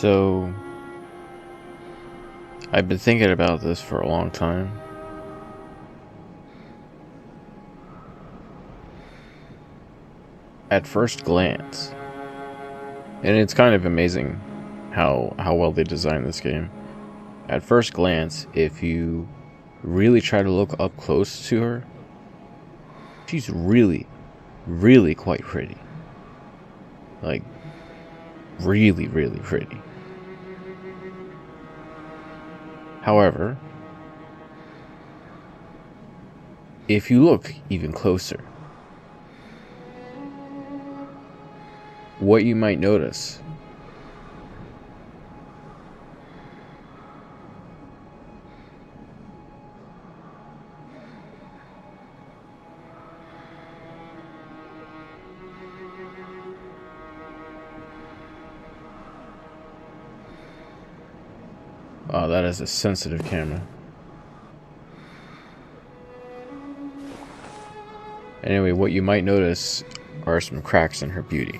So, I've been thinking about this for a long time. At first glance, and it's kind of amazing how well they designed this game. At first glance, if you really try to look up close to her, she's really quite pretty. Like, really pretty. However, if you look even closer, what you might notice oh, that is a sensitive camera. Anyway, what you might notice are some cracks in her beauty.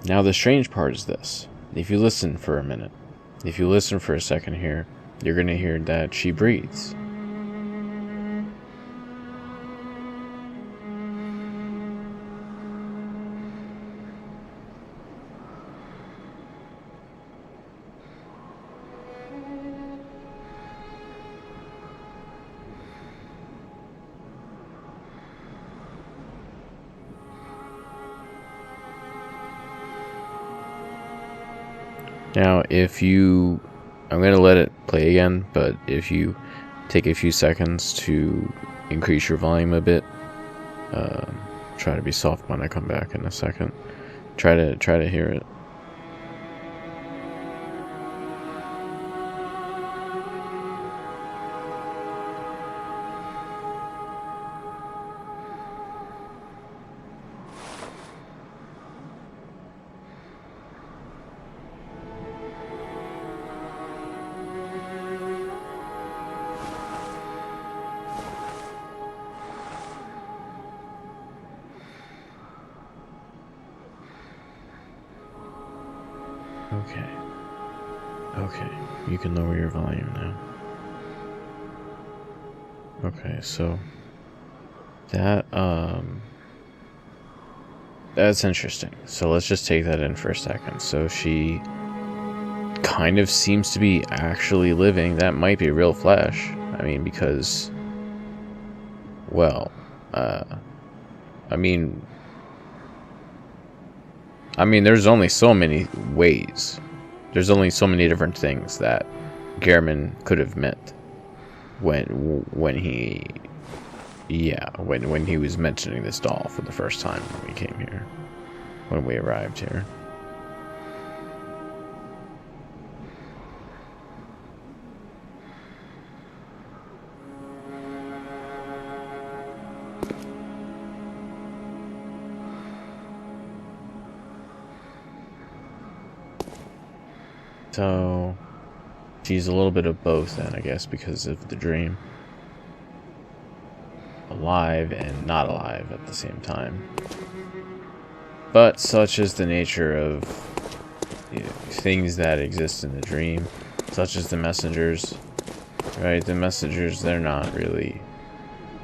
Now, the strange part is this. If you listen for a minute, if you listen for a second here, you're going to hear that she breathes. Now, I'm going to let it play again, but if you take a few seconds to increase your volume a bit, try to be soft when I come back in a second. Try to hear it. Okay, you can lower your volume now. Okay, so that's interesting. So let's just take that in for a second. So she kind of seems to be actually living. That might be real flesh. I mean, because, well, I mean, there's only so many ways. There's only so many different things that Gehrman could have meant when he was mentioning this doll for the first time when we came here, when we arrived here. So, she's a little bit of both then, I guess, because of the dream. Alive and not alive at the same time. But such is the nature of things that exist in the dream, such as the messengers, right? The messengers, they're not really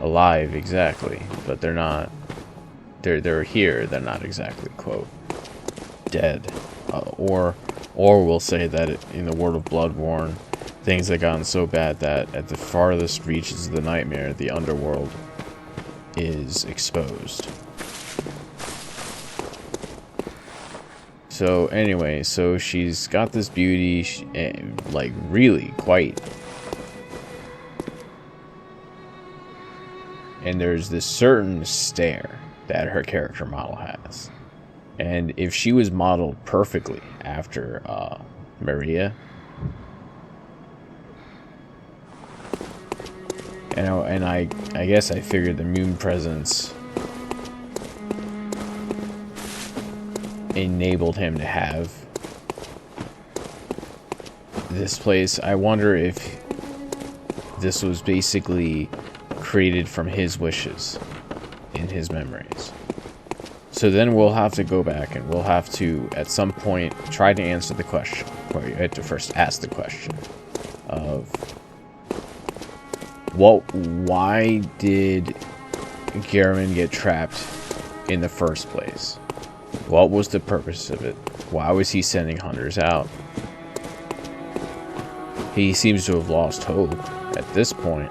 alive exactly, but they're not, they're here, they're not exactly, quote, dead. Or we'll say that in the world of Bloodborne, things have gotten so bad that at the farthest reaches of the nightmare, the underworld is exposed. So anyway, so she's got this beauty, like really quite. And there's this certain stare that her character model has. And if she was modeled perfectly after Maria, and I guess I figured the moon presence enabled him to have this place. I wonder if this was basically created from his wishes. in his memories. So then we'll have to go back and we'll have to, at some point, try to answer the question. Or you have to first ask the question of, why did Gehrman get trapped in the first place? What was the purpose of it? Why was he sending hunters out? He seems to have lost hope at this point.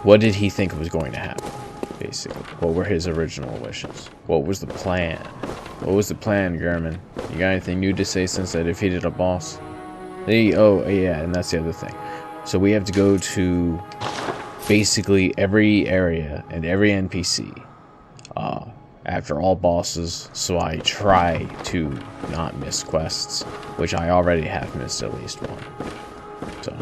What did he think was going to happen, basically? What were his original wishes? What was the plan? What was the plan, Gehrman? You got anything new to say since I defeated a boss? Oh, yeah, and that's the other thing. So we have to go to basically every area and every NPC after all bosses, so I try to not miss quests, which I already have missed at least one. So.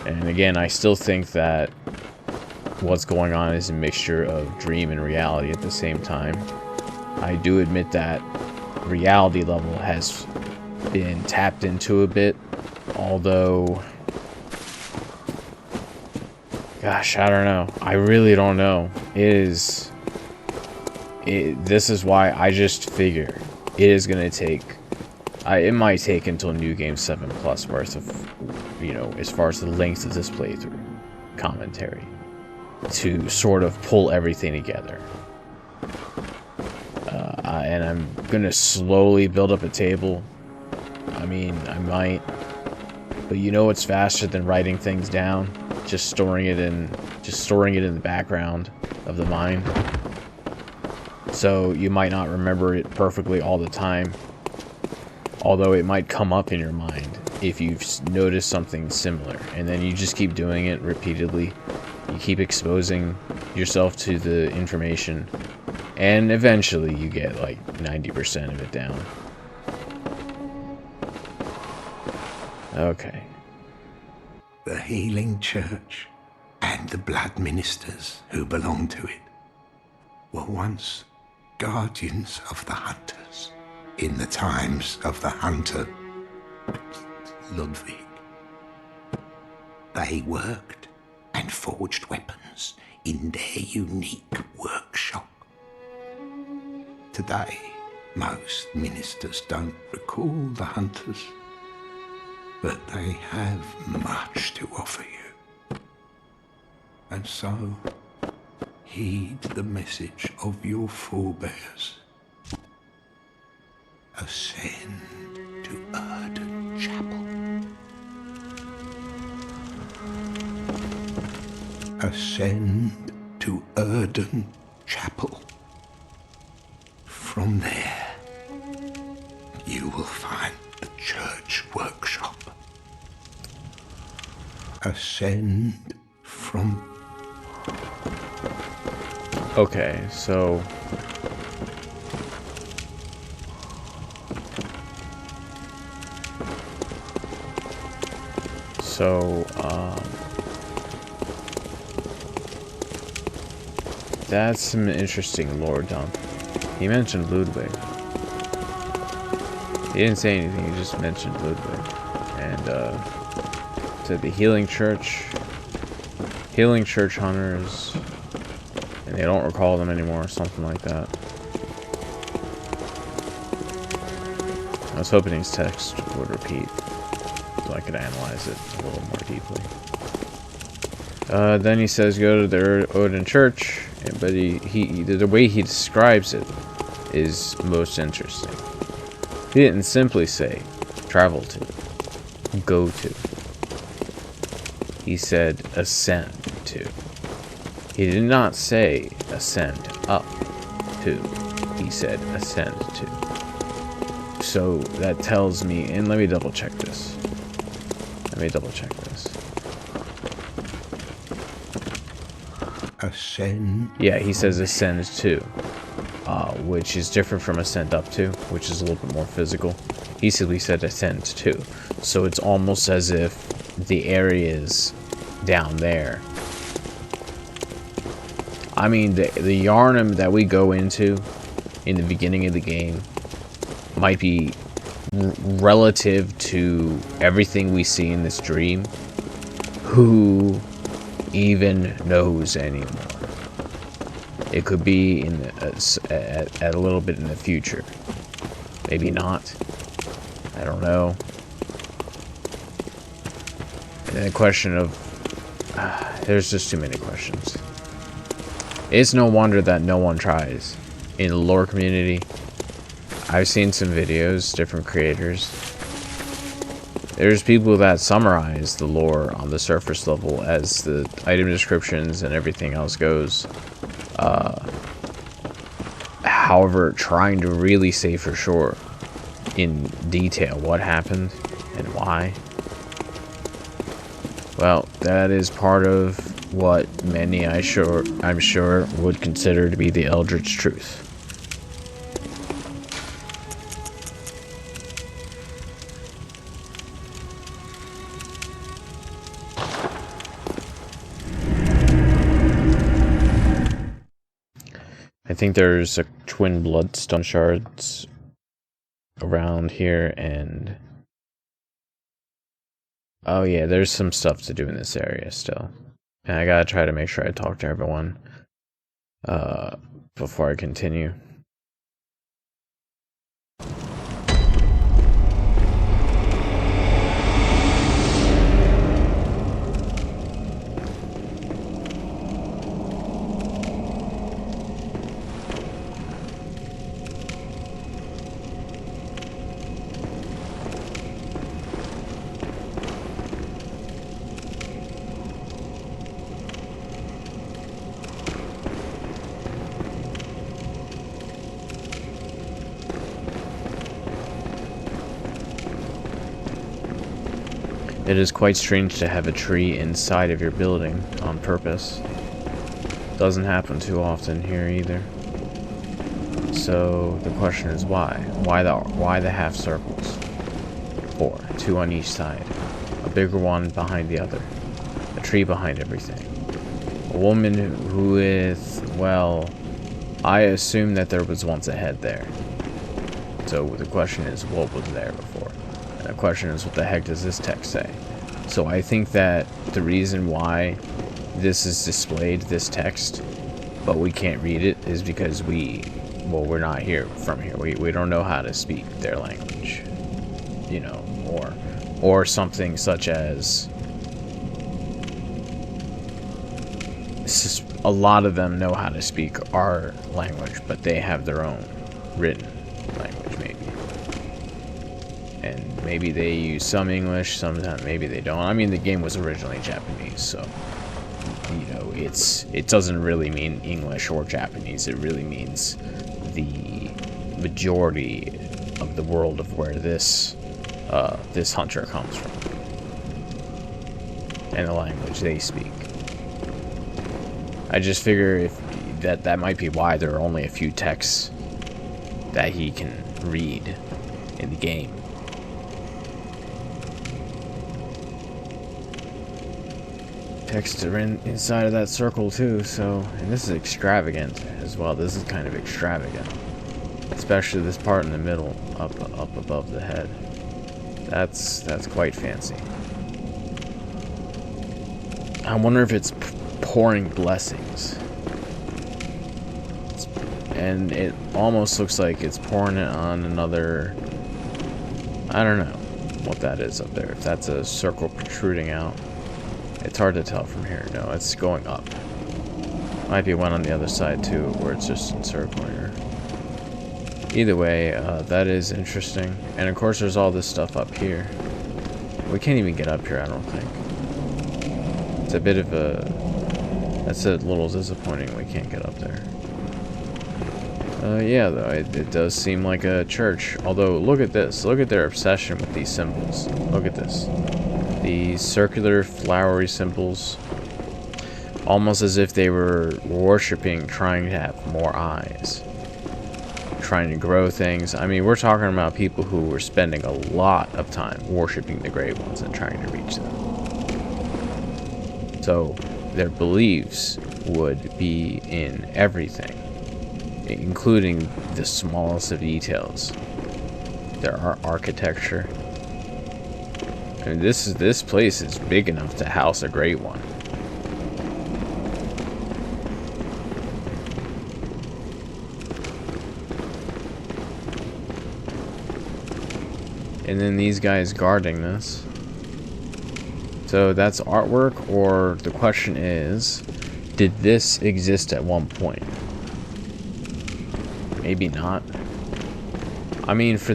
And again, I still think that what's going on is a mixture of dream and reality at the same time. I do admit that reality level has been tapped into a bit, although, gosh, I don't know. I really don't know. This is why I just figure it is going to take, it might take until New Game 7 Plus worth of, as far as the length of this playthrough commentary, to sort of pull everything together. And I'm going to slowly build up a table. I mean, I might, but it's faster than writing things down, just storing it in the background of the mind. So you might not remember it perfectly all the time, although it might come up in your mind if you've noticed something similar, and then you just keep doing it repeatedly. You keep exposing yourself to the information, and eventually you get like 90% of it down. Okay. The healing church and the blood ministers who belong to it were once guardians of the hunters in the times of the hunter Ludwig. They worked and forged weapons in their unique workshop. Today, most ministers don't recall the hunters, but they have much to offer you. And so, heed the message of your forebears. Ascend to Erdon Chapel. Ascend to Erdon Chapel. From there, you will find the church workshop. Ascend from... Okay, so... that's some interesting lore dump. He mentioned Ludwig. He didn't say anything, he just mentioned Ludwig. And, said the healing church hunters, and they don't recall them anymore, something like that. I was hoping his text would repeat, so I could analyze it a little more deeply. Then he says go to the Odin Church, but the way he describes it is most interesting. He didn't simply say travel to, go to. He said ascend to. He did not say ascend up to. He said ascend to. So that tells me, and let me double check this. Ascend. Yeah, he says ascend to, which is different from ascend up to, which is a little bit more physical. He simply said ascend to. So it's almost as if the areas down there. I mean, the Yharnam that we go into in the beginning of the game might be relative to everything we see in this dream, who even knows anymore? It could be in at a little bit in the future. Maybe not. I don't know. And the question of... there's just too many questions. It's no wonder that no one tries. In the lore community, I've seen some videos, different creators. There's people that summarize the lore on the surface level as the item descriptions and everything else goes. However, trying to really say for sure in detail what happened and why, well, that is part of what many I'm sure would consider to be the Eldritch truth. I think there's a twin bloodstone shards around here, and oh yeah, there's some stuff to do in this area still. And I gotta try to make sure I talk to everyone before I continue. It is quite strange to have a tree inside of your building on purpose. Doesn't happen too often here either. So the question is why? Why the half circles? 4, 2 on each side. A bigger one behind the other. A tree behind everything. A woman who is, well, I assume that there was once a head there. So the question is, what was there before? And the question is, what the heck does this text say? So I think that the reason why this is displayed, this text, but we can't read it, is because we're not here from here. We don't know how to speak their language, you know, or something such as a lot of them know how to speak our language, but they have their own written language, maybe. And maybe they use some English, sometimes maybe they don't. I mean, the game was originally Japanese, so, you know, it doesn't really mean English or Japanese. It really means the majority of the world of where this hunter comes from, and the language they speak. I just figure if that might be why there are only a few texts that he can read in the game. Texts are inside of that circle too, so, and this is extravagant as well. This is kind of extravagant, especially this part in the middle, up above the head. That's quite fancy. I wonder if it's pouring blessings, and it almost looks like it's pouring it on another. I don't know what that is up there. If that's a circle protruding out. It's hard to tell from here. No, it's going up. Might be one on the other side too, where it's just encircling her. Either way, that is interesting. And of course there's all this stuff up here. We can't even get up here, I don't think. It's a bit of a... That's a little disappointing we can't get up there. Yeah, though, it does seem like a church. Although, look at this. Look at their obsession with these symbols. Look at this. These circular, flowery symbols. Almost as if they were worshipping, trying to have more eyes. Trying to grow things. I mean, we're talking about people who were spending a lot of time worshipping the Great Ones and trying to reach them. So, their beliefs would be in everything, including the smallest of details. their architecture. I mean, this place is big enough to house a great one. And then these guys guarding this. So that's artwork, or the question is, did this exist at one point? Maybe not. I mean, for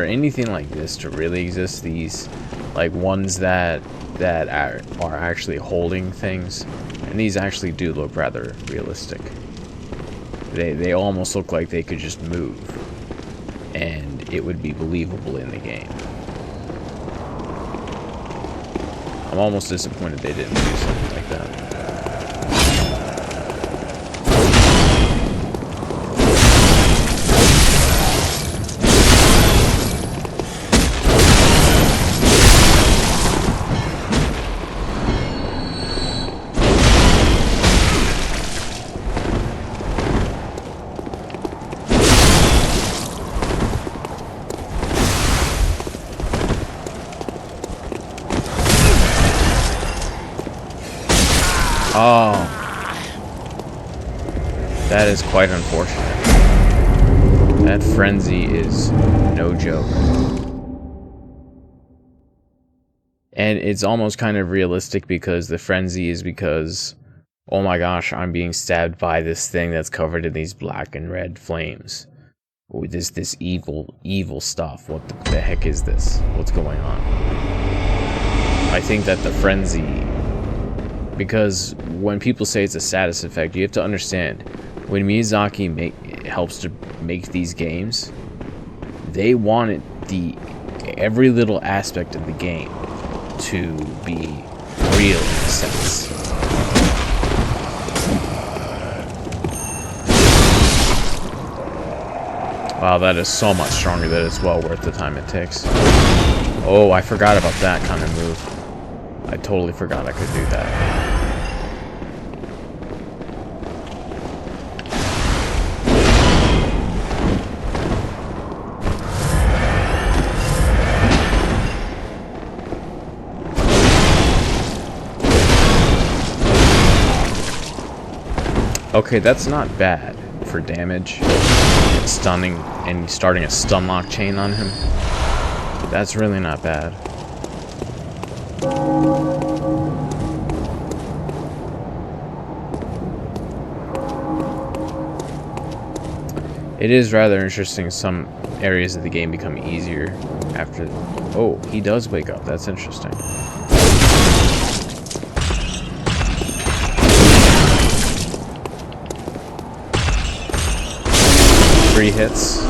anything like this to really exist, these like ones that are actually holding things, and these actually do look rather realistic. They almost look like they could just move, and it would be believable in the game. I'm almost disappointed they didn't do something like that. Oh, that is quite unfortunate. That frenzy is no joke. And it's almost kind of realistic because the frenzy is because, oh my gosh, I'm being stabbed by this thing that's covered in these black and red flames. Oh, this evil stuff. What the heck is this? What's going on? I think that the frenzy... Because when people say it's a status effect, you have to understand, when Miyazaki helps to make these games, they wanted every little aspect of the game to be real in a sense. Wow, that is so much stronger that it's well worth the time it takes. Oh, I forgot about that kind of move. I totally forgot I could do that. Okay, that's not bad for damage. Stunning and starting a stun lock chain on him. That's really not bad. It is rather interesting some areas of the game become easier after... Oh, he does wake up. That's interesting. 3 hits.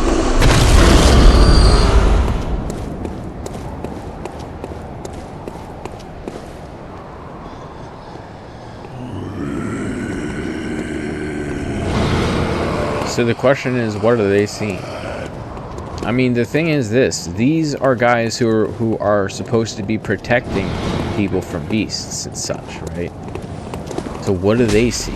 So the question is, what are they seeing? I mean, the thing is this. These are guys who are supposed to be protecting people from beasts and such, right? So what do they see?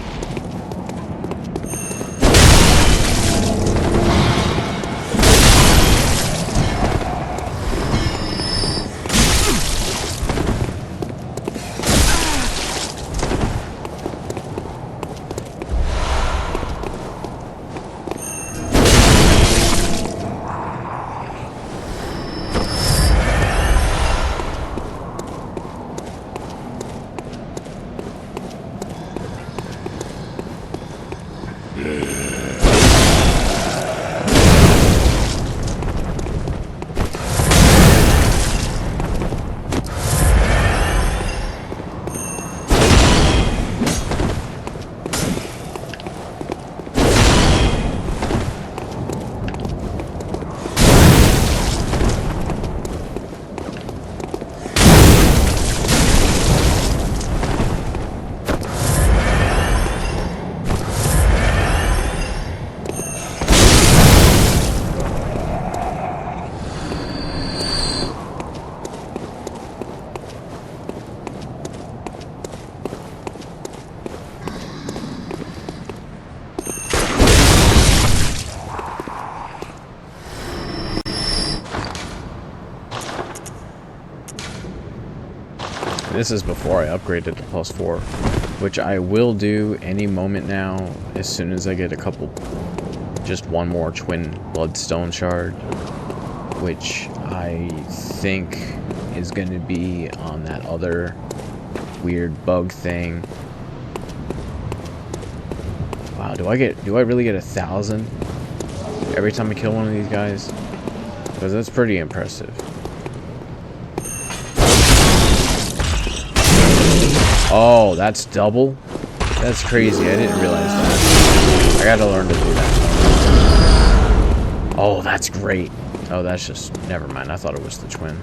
This is before I upgraded to +4, which I will do any moment now as soon as I get a couple, just one more twin bloodstone shard, which I think is going to be on that other weird bug thing. Wow, do I really get 1,000 every time I kill one of these guys? Because that's pretty impressive. Oh, that's double? That's crazy. I didn't realize that. I gotta learn to do that. Oh, that's great. Oh, that's just... Never mind. I thought it was the twin.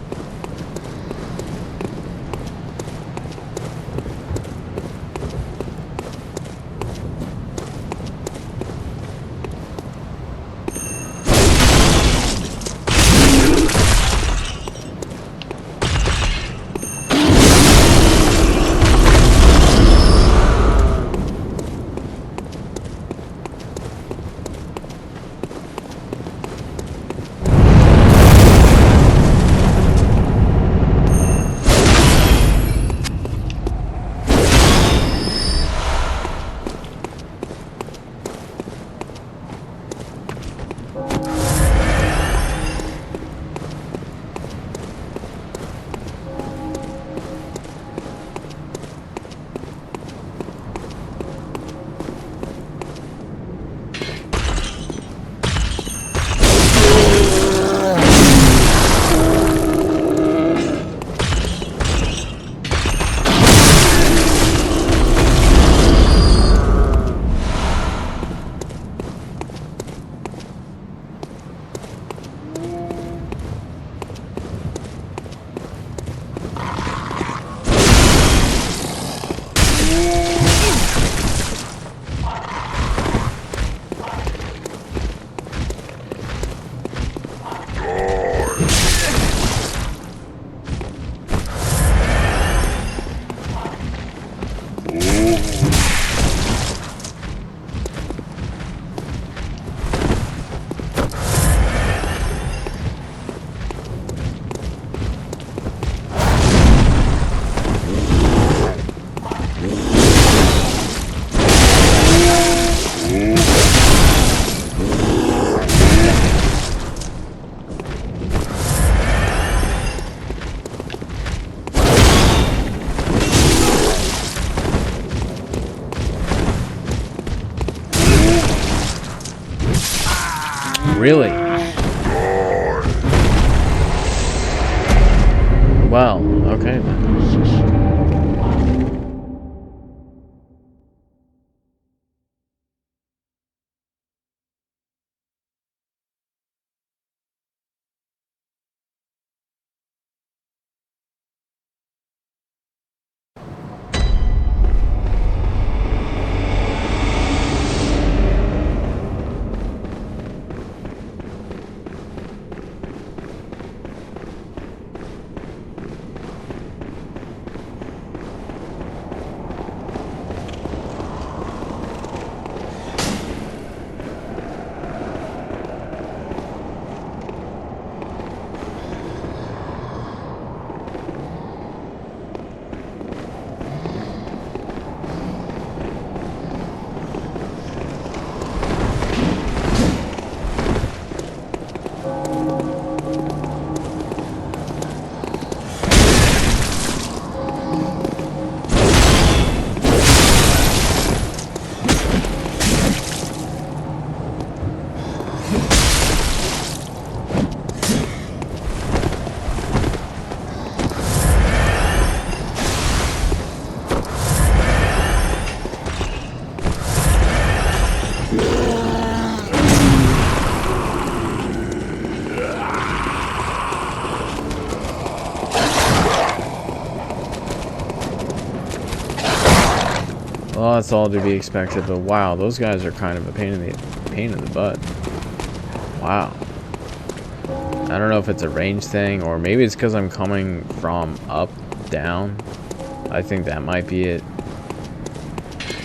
Really? Well, okay then. Well, that's all to be expected, but wow, those guys are kind of a pain in the butt. Wow. I don't know if it's a range thing, or maybe it's because I'm coming from up, down. I think that might be it.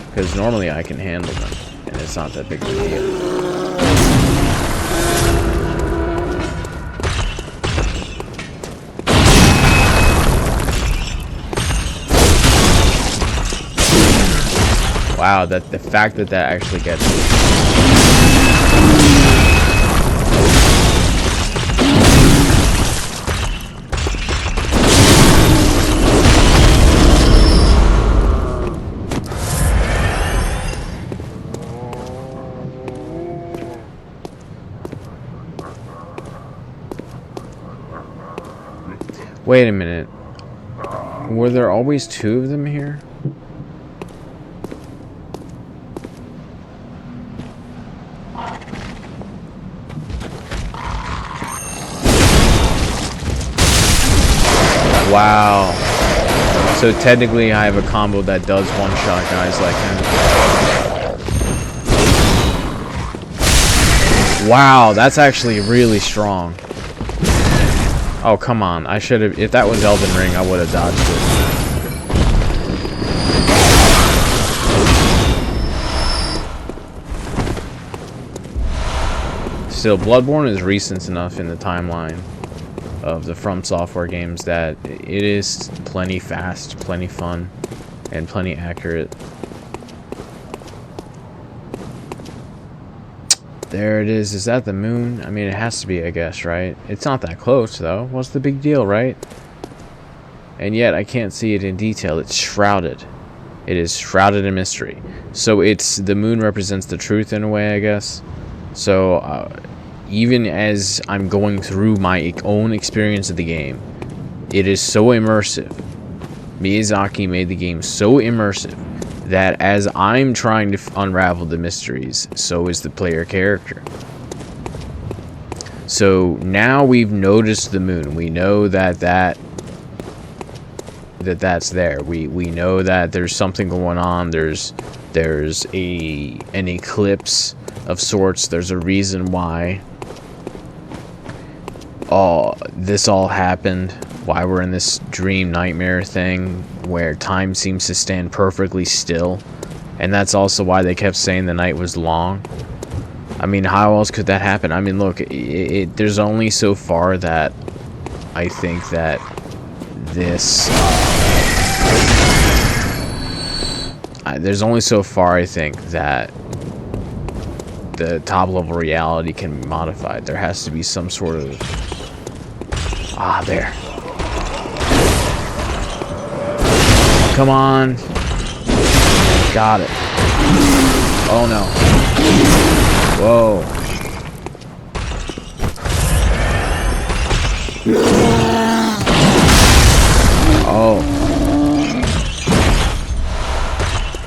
Because normally I can handle them, and it's not that big of a deal. Wow, that the fact that that actually gets me. Wait a minute. Were there always two of them here? Wow. So technically I have a combo that does one-shot guys like him. Wow, that's actually really strong. Oh, come on. I should have... If that was Elden Ring, I would have dodged it. Still, Bloodborne is recent enough in the timeline of the From Software games that it is plenty fast, plenty fun, and plenty accurate. There it is. Is that the moon? I mean, it has to be, I guess, right? It's not that close, though. What's the big deal, right? And yet, I can't see it in detail. It's shrouded. It is shrouded in mystery. So it's... The moon represents the truth in a way, I guess. So, even as I'm going through my own experience of the game, it is so immersive. Miyazaki made the game so immersive that as I'm trying to unravel the mysteries, so is the player character. So now we've noticed the moon. We know that that's there. We know that there's something going on. There's an eclipse of sorts. There's a reason why this all happened. Why we're in this dream nightmare thing where time seems to stand perfectly still. And that's also why they kept saying the night was long. I mean, how else could that happen? I mean, look, there's only so far that I think that this... there's only so far I think that the top level reality can be modified. There has to be some sort of... Ah, there. Come on. Got it. Oh no. Whoa. Oh.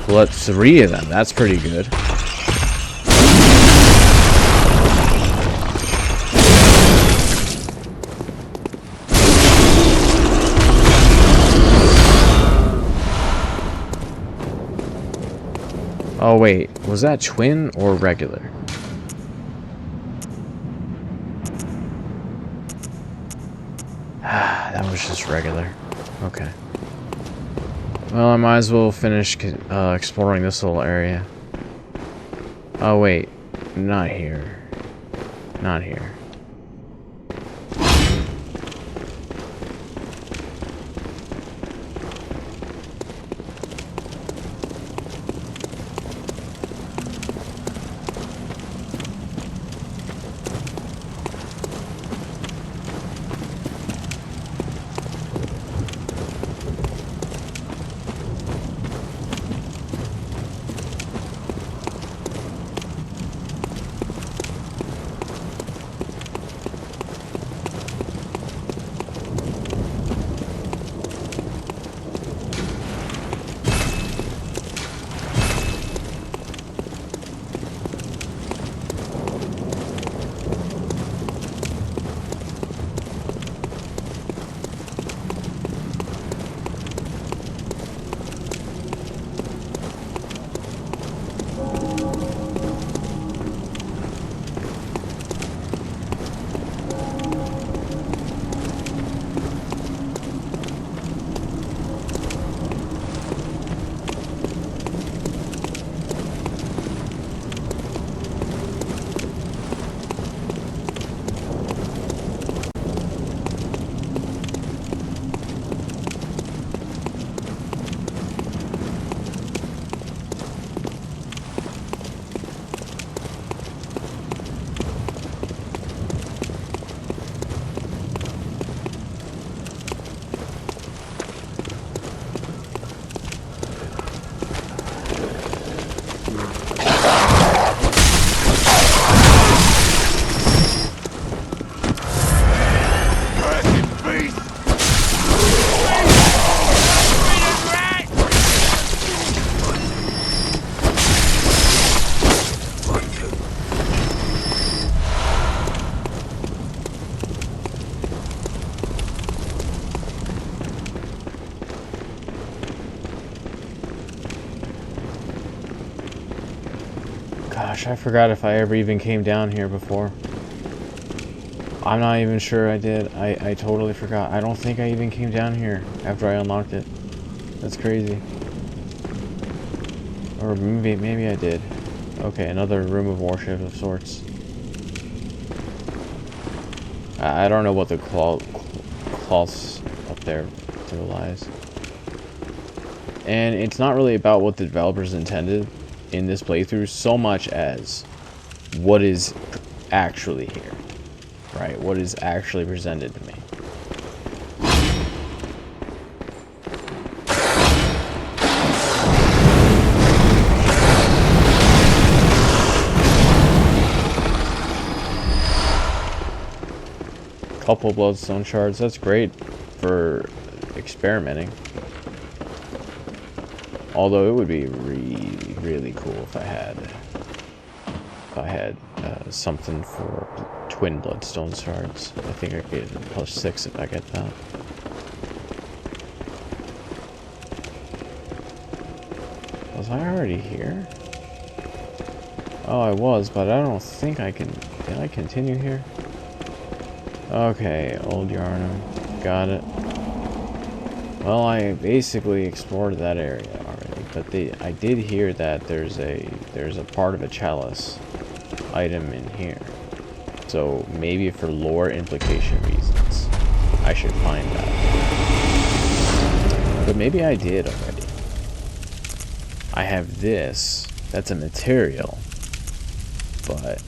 Well, that's 3 of them. That's pretty good. Oh wait, was that twin or regular? That was just regular. Okay. Well, I might as well finish exploring this little area. Oh wait, not here. Not here. Gosh, I forgot if I ever even came down here before. I'm not even sure I did. I totally forgot. I don't think I even came down here after I unlocked it. That's crazy. Or maybe I did. Okay, another room of worship of sorts. I don't know what the cloths up there symbolize. And it's not really about what the developers intended in this playthrough so much as what is actually here. Right? What is actually presented to me. Couple bloodstone shards, that's great for experimenting. Although it would be really, really cool if I had something for twin bloodstone shards. I think I get +6 if I get that. Was I already here? Oh, I was, but I don't think I can. Can I continue here? Okay, Old Yarnum. Got it. Well, I basically explored that area already, but I did hear that there's a part of a chalice item in here. So maybe for lore implication reasons, I should find that. But maybe I did already. I have this. That's a material. But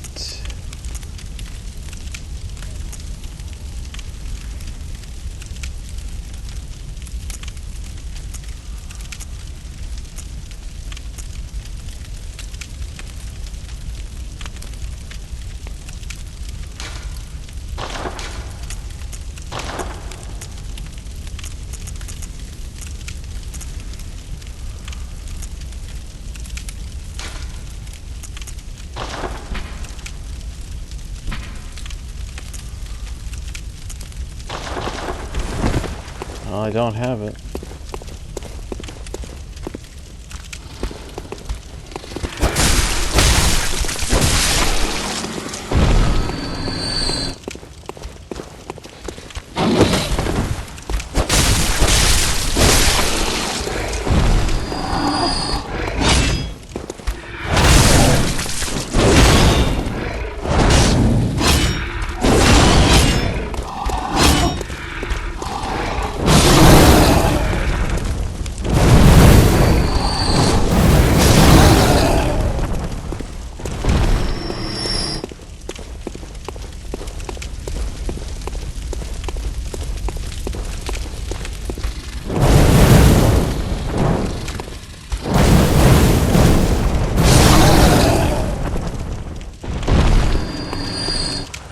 I don't have it.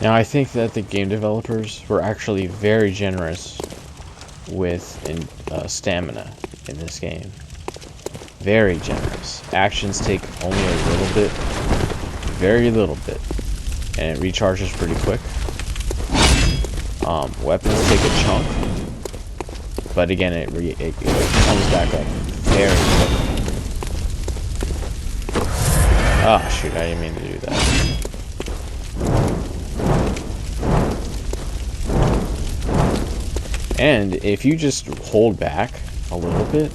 Now, I think that the game developers were actually very generous with stamina in this game. Very generous. Actions take only a little bit, very little bit, and it recharges pretty quick. Weapons take a chunk, but again, it comes back up very quick. Ah, shoot, I didn't mean to do that. And if you just hold back a little bit,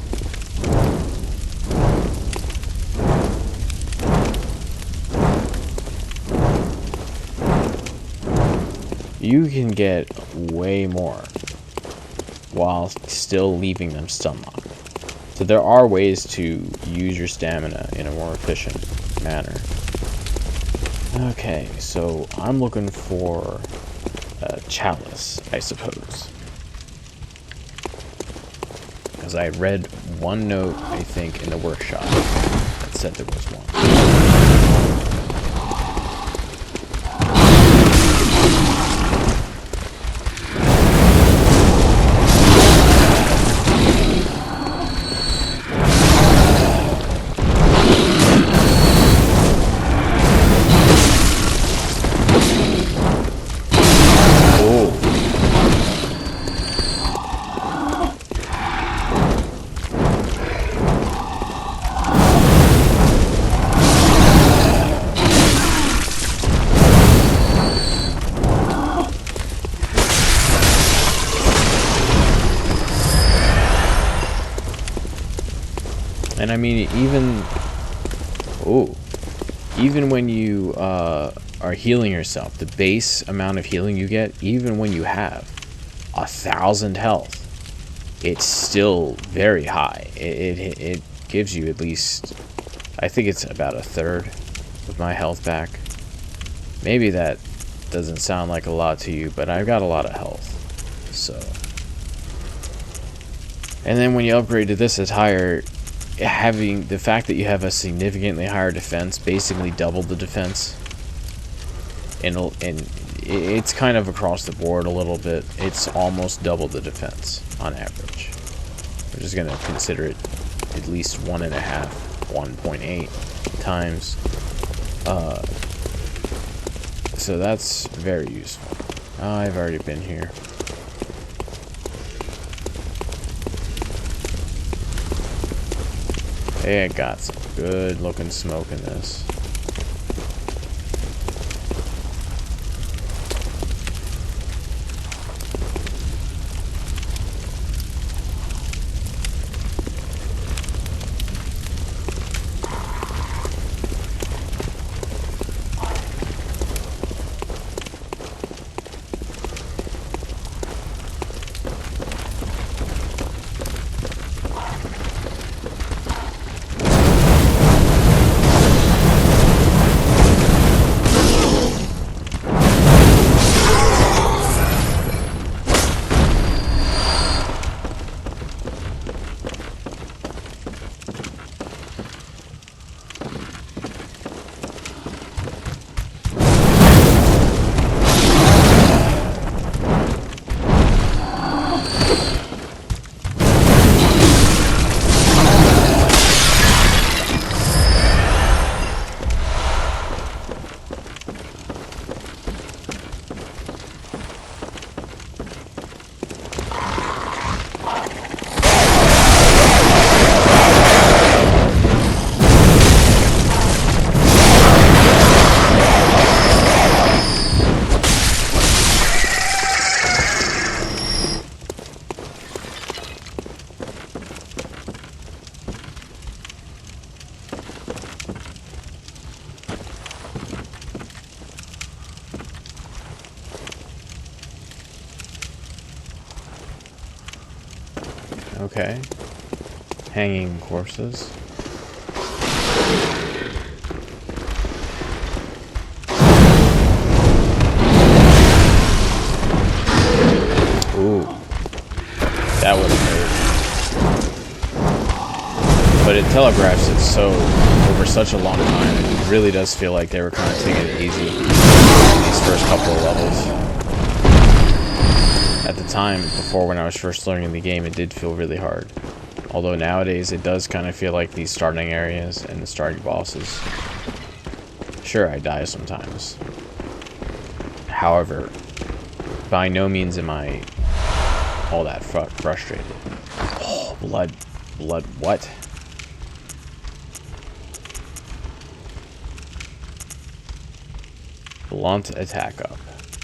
you can get way more while still leaving them stun locked. So there are ways to use your stamina in a more efficient manner. Okay, so I'm looking for a chalice, I suppose. Because I read one note, I think, in the workshop that said there was one. And I mean, even when you are healing yourself, the base amount of healing you get, even when you have 1,000 health, it's still very high. It gives you at least, I think it's about 1/3 of my health back. Maybe that doesn't sound like a lot to you, but I've got a lot of health. So, and then when you upgrade to this attire, having the fact that you have a significantly higher defense, basically double the defense, and it's kind of across the board a little bit. It's almost double the defense on average. We're just gonna consider it at least 1.5, 1.8 times. So that's very useful. I've already been here. Hey, I got some good looking smoke in this. Okay. Hanging corpses. Ooh. That would have hurt. But it telegraphs it so over such a long time. It really does feel like they were kind of taking it easy in these first couple of levels. At the time, before when I was first learning the game, it did feel really hard. Although nowadays, it does kind of feel like these starting areas and the starting bosses. Sure, I die sometimes. However, by no means am I all that frustrated. Oh, blood, what? Blunt attack up.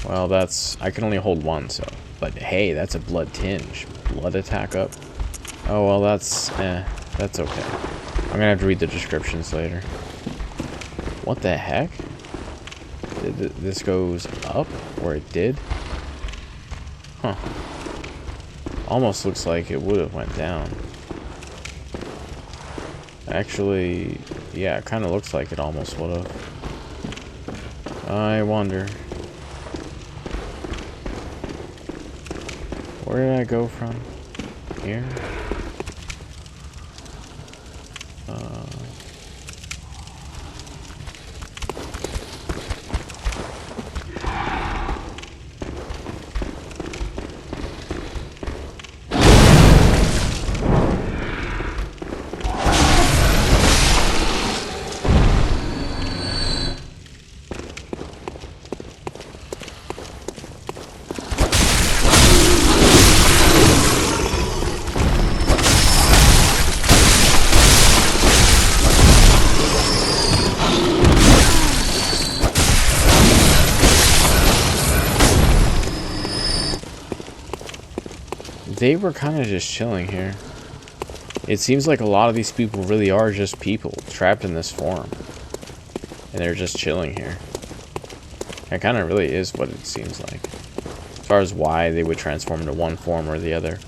Well, I can only hold one, so. But hey, that's a blood tinge. Blood attack up. Oh, well, that's okay. I'm gonna have to read the descriptions later. What the heck? This goes up? Or it did? Huh. Almost looks like it would have went down. Actually, yeah, it kind of looks like it almost would have. I wonder. Where did I go from? Here? They were kind of just chilling here. It seems like a lot of these people really are just people trapped in this form. And they're just chilling here. It kind of really is what it seems like. As far as why they would transform into one form or the other.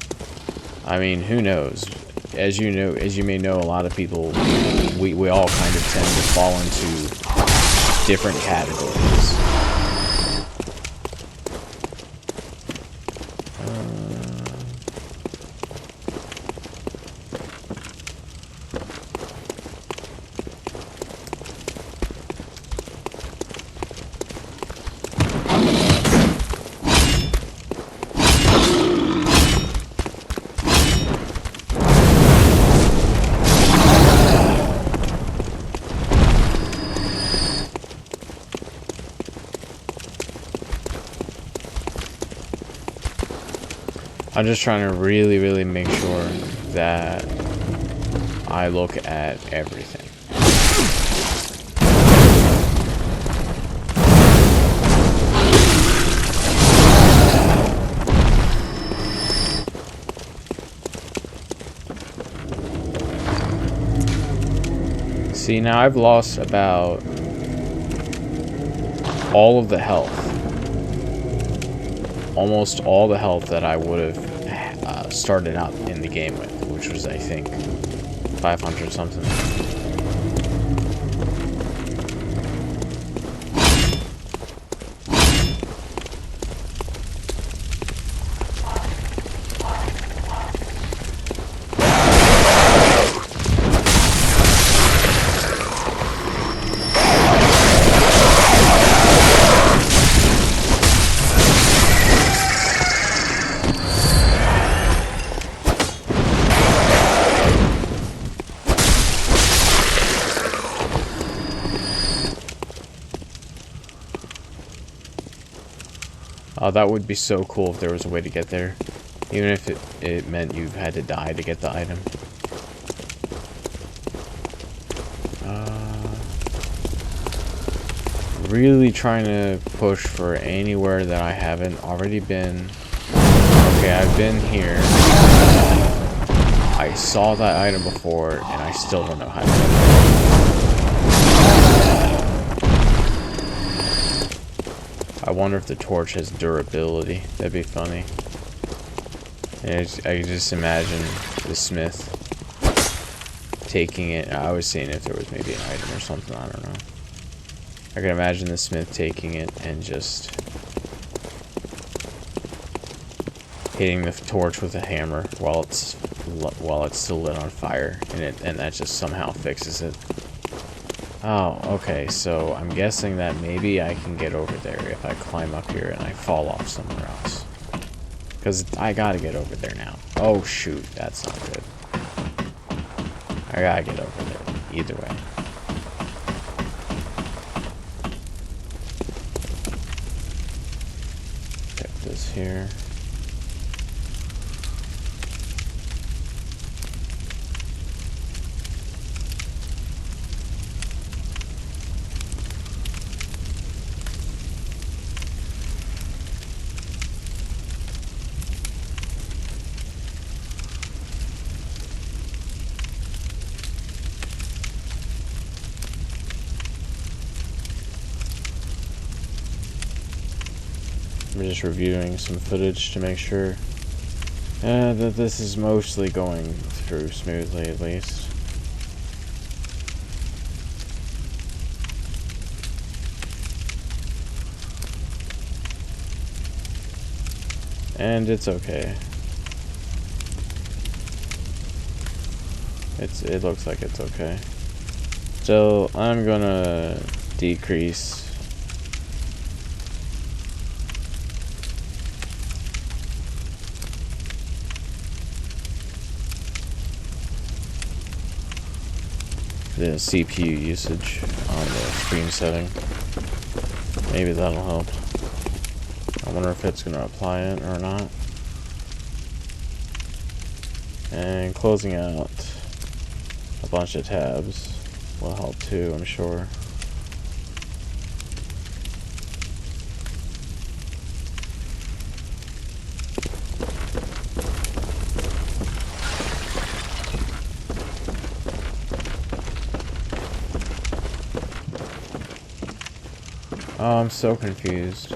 I mean, who knows? As you may know, a lot of people, we all kind of tend to fall into different categories. I'm just trying to really make sure that I look at everything. See, now I've lost about all of the health. Almost all the health that I would have started out in the game with, which was, I think, 500 something. Oh, that would be so cool if there was a way to get there. Even if it meant you had to die to get the item. Really trying to push for anywhere that I haven't already been. Okay, I've been here. I saw that item before, and I still don't know how to get it. I wonder if the torch has durability. That'd be funny. And I can just imagine the smith taking it. I was seeing if there was maybe an item or something. I don't know. I can imagine the smith taking it and just hitting the torch with a hammer while it's still lit on fire, and that just somehow fixes it. Oh, okay, so I'm guessing that maybe I can get over there if I climb up here and I fall off somewhere else. Because I gotta get over there now. Oh, shoot, that's not good. I gotta get over there, either way. Check this here. I'm just reviewing some footage to make sure that this is mostly going through smoothly, at least. And it's okay. It looks like it's okay. So I'm gonna decrease the CPU usage on the stream setting. Maybe that'll help. I wonder if it's going to apply it or not. And closing out a bunch of tabs will help too, I'm sure. Oh, I'm so confused.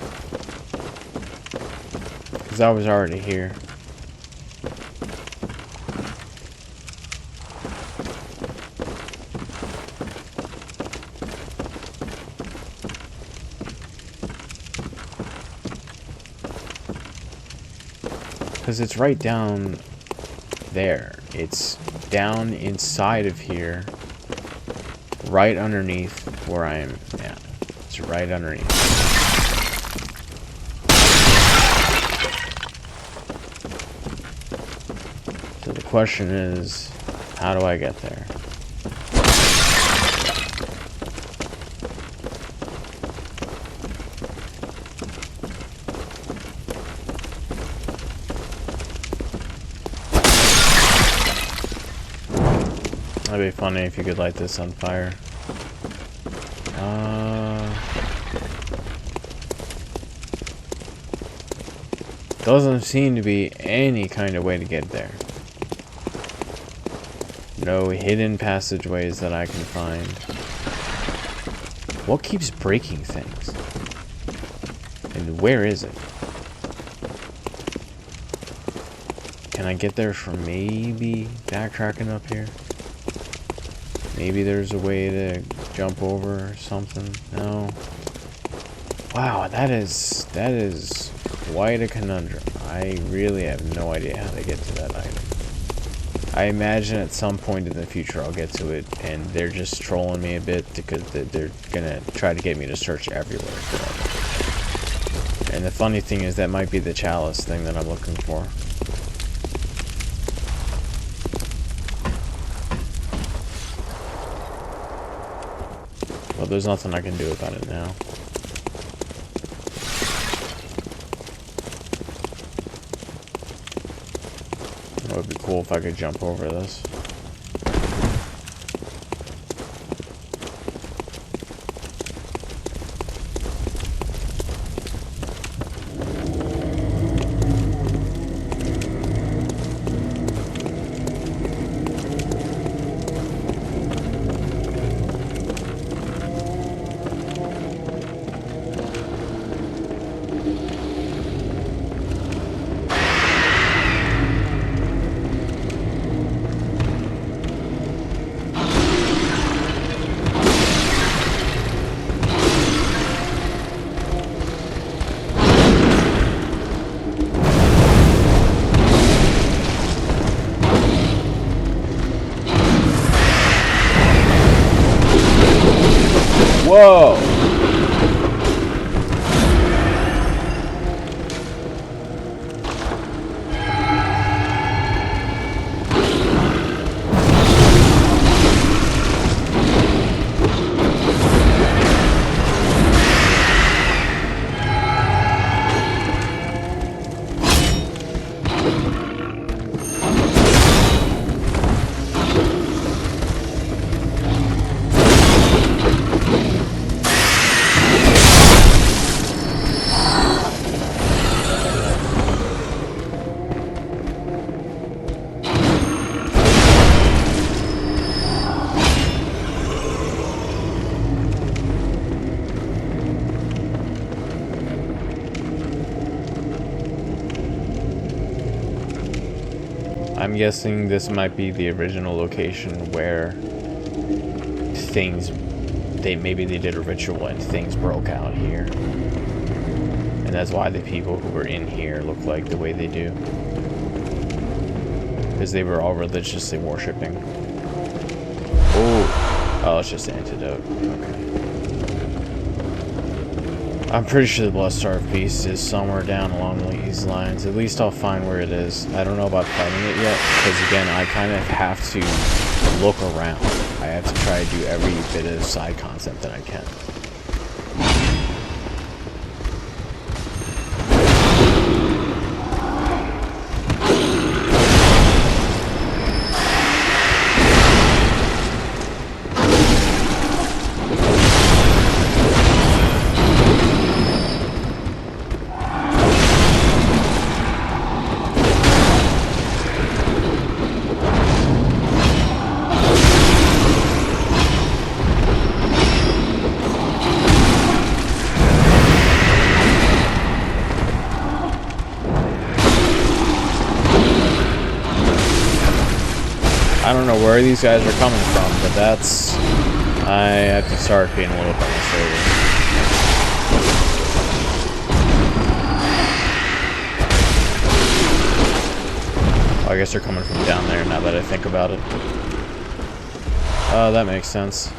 Because I was already here. Because it's right down there. It's down inside of here. Right underneath where I am. Yeah, it's right underneath. So the question is, how do I get there? That'd be funny if you could light this on fire. Doesn't seem to be any kind of way to get there. No hidden passageways that I can find. What keeps breaking things? And where is it? Can I get there from maybe backtracking up here? Maybe there's a way to jump over or something. No. Wow, that is quite a conundrum. I really have no idea how to get to that item. I imagine at some point in the future I'll get to it, and they're just trolling me a bit because they're gonna try to get me to search everywhere for it. And the funny thing is that might be the chalice thing that I'm looking for. Well, there's nothing I can do about it now. It would be cool if I could jump over this. Whoa! I'm guessing this might be the original location where maybe they did a ritual and things broke out here. And that's why the people who were in here look like the way they do. Because they were all religiously worshipping. Oh, it's just an antidote. Okay. I'm pretty sure the Blood-Starved Beast is somewhere down along these lines. At least I'll find where it is. I don't know about fighting it yet, because again, I kind of have to look around. I have to try to do every bit of side concept that I can. I don't know where these guys are coming from, but that's... I have to start being a little bit frustrated. Oh, I guess they're coming from down there now that I think about it. Oh, that makes sense.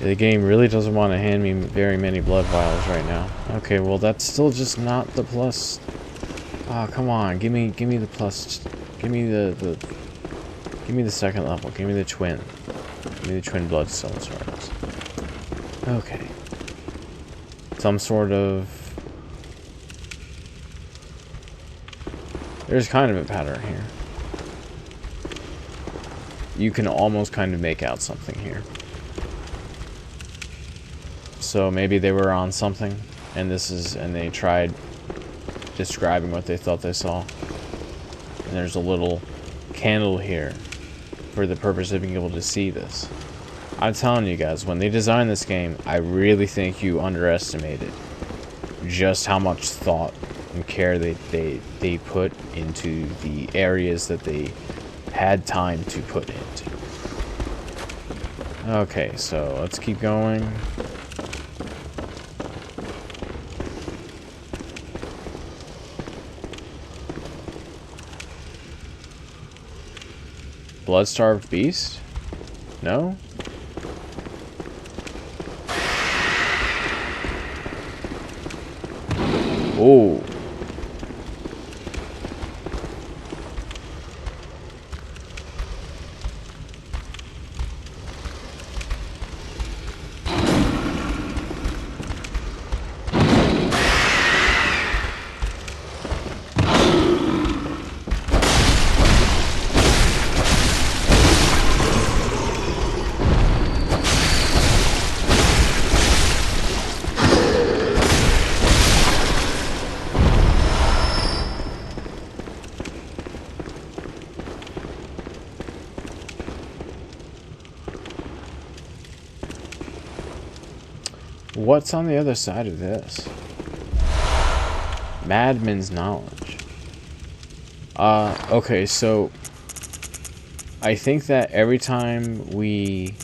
The game really doesn't want to hand me very many blood vials right now. Okay, well that's still just not the plus. Oh, come on, give me the plus. Give me give me the second level. Give me the twin. Give me the twin blood cell shards. Okay. Some sort of. There's kind of a pattern here. You can almost kind of make out something here. So maybe they were on something, and they tried describing what they thought they saw. And there's a little candle here for the purpose of being able to see this. I'm telling you guys, when they designed this game, I really think you underestimated just how much thought and care they put into the areas that they had time to put into. Okay, so let's keep going. Blood-starved beast? No? Oh. What's on the other side of this? Madman's knowledge. Okay, so I think that every time we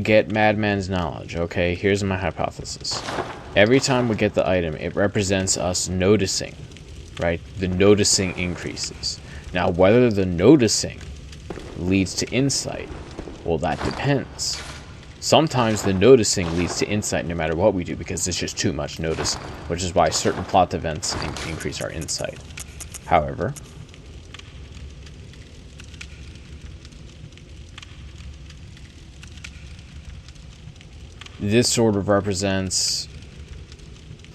get Madman's knowledge, okay, here's my hypothesis. Every time we get the item, it represents us noticing, right? The noticing increases. Now, whether the noticing leads to insight, well, that depends. Sometimes the noticing leads to insight no matter what we do, because it's just too much noticing, which is why certain plot events increase our insight. However, this sort of represents,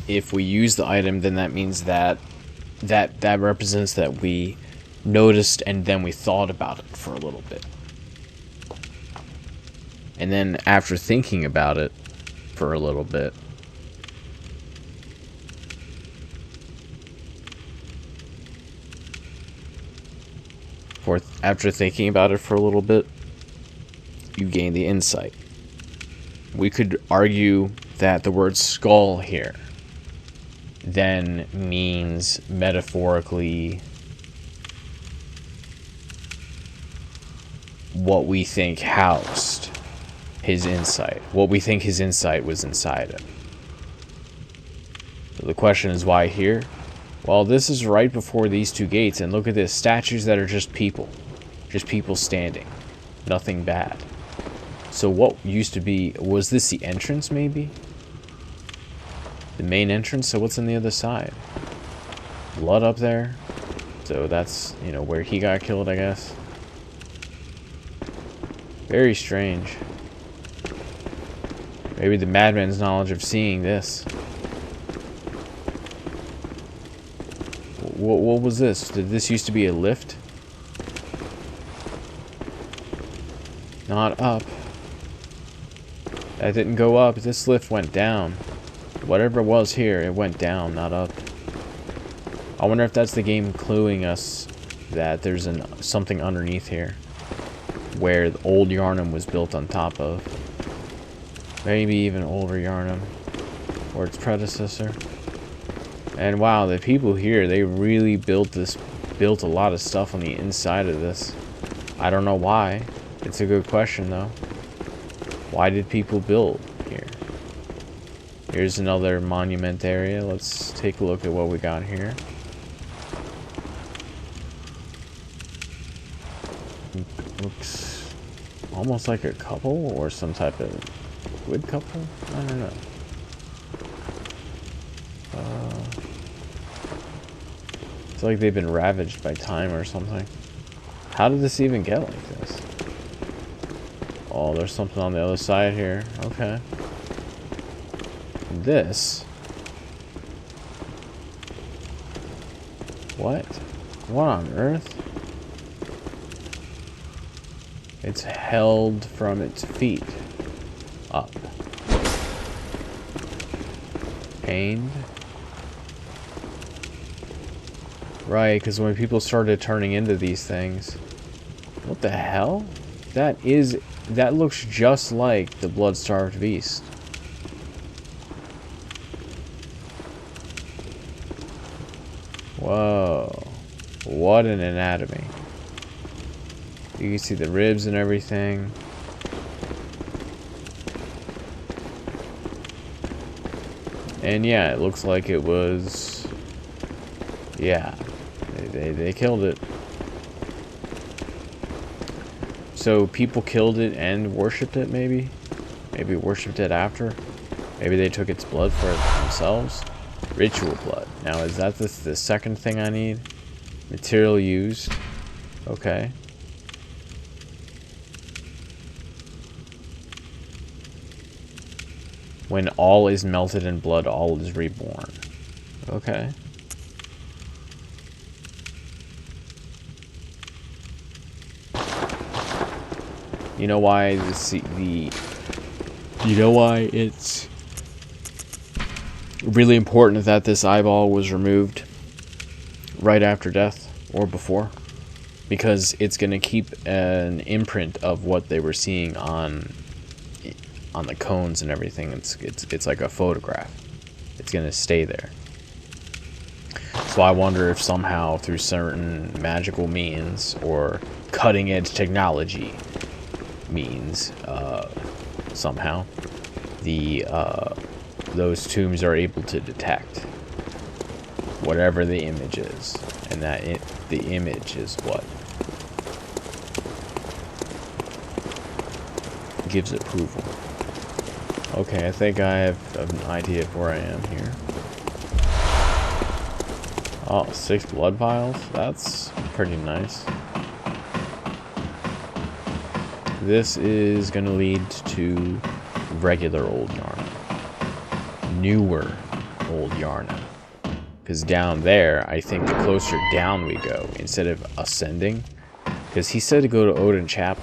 if we use the item, then that means that represents that we noticed and then we thought about it for a little bit. And then after thinking about it for a little bit, you gain the insight. We could argue that the word skull here then means metaphorically what we think housed his insight, what we think his insight was inside of. So the question is, why here? Well, this is right before these two gates, and look at this, statues that are just people standing, nothing bad. So what used to be, was this the entrance maybe? The main entrance? So what's on the other side? Blood up there? So that's, you know, where he got killed, I guess. Very strange. Maybe the madman's knowledge of seeing this. What was this? Did this used to be a lift? Not up. That didn't go up. This lift went down. Whatever it was here, it went down, not up. I wonder if that's the game cluing us that there's something underneath here. Where the old Yarnum was built on top of. Maybe even older Yarnum. Or its predecessor. And wow, the people here, they really built a lot of stuff on the inside of this. I don't know why. It's a good question though. Why did people build here? Here's another monument area. Let's take a look at what we got here. Looks almost like a couple or some type of good couple. I don't know. It's like they've been ravaged by time or something. How did this even get like this? Oh, there's something on the other side here. Okay. This. What? What on earth? It's held from its feet up. Pained. Right, because when people started turning into these things... What the hell? That looks just like the blood-starved beast. Whoa. What an anatomy. You can see the ribs and everything. And yeah, it looks like it was... Yeah. They killed it. So people killed it and worshipped it, maybe? Maybe worshipped it after? Maybe they took its blood for themselves? Ritual blood. Now, is that the second thing I need? Material used. Okay. When all is melted in blood, all is reborn. Okay. You know why you know why it's really important that this eyeball was removed right after death or before? Because it's going to keep an imprint of what they were seeing on the cones and everything. It's like a photograph. It's going to stay there. So I wonder if somehow through certain magical means or cutting edge technology means somehow those tombs are able to detect whatever the image is, and that the image is what gives approval. Okay, I think I have an idea of where I am here. Oh, 6 blood vials? That's pretty nice. This is going to lead to regular old Yarnum. Newer old Yarnum. Because down there, I think the closer down we go, instead of ascending. Because he said to go to Odin Chapel.